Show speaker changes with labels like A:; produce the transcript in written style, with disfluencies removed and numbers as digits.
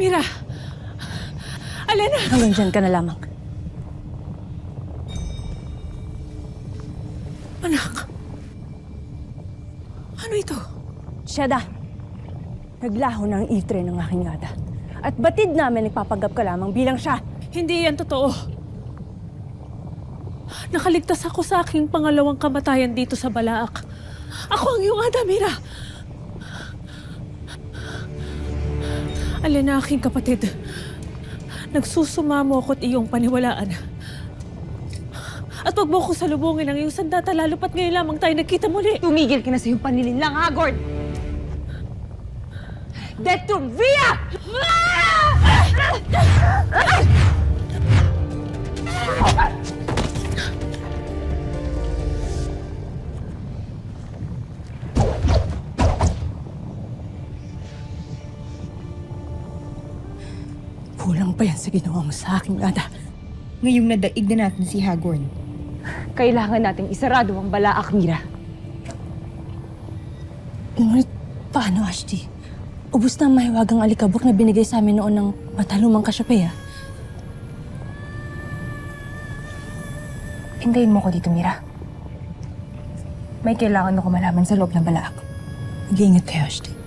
A: Mira! Alena!
B: Hanggang dyan ka na lamang.
A: Anak! Ano ito?
B: Sheda, naglaho na ang itre ng aking yada. At batid namin nagpapanggap ka lamang bilang siya.
A: Hindi yan totoo. Nakaligtas ako sa aking pangalawang kamatayan dito sa Balaak. Ako ang iyong ada, Mira! Alena, aking kapatid. Nagsusumamo ako't iyong paniwalaan. At wag mo ko salubungin ang iyong sandata, lalo pat ngayon lamang tayo nagkita muli.
B: Tumigil ka na sa iyong panilinlang, Hagord! Detruvia! Kulang pa yan sa ginawa mo sa aking ada.
C: Ngayong nadaig na natin si Hagorn,
B: Kailangan nating isarado ang Balaak, Mira. Ngunit paano, Ashti? Ubus na ang mahiwagang alikabok na binigay sa amin noon ng matalumang Kasyapeya.
D: Hintayin mo ko dito, Mira. May kailangan ako malaman sa loob ng Balaak.
B: Mag-iingat kayo, Ashti.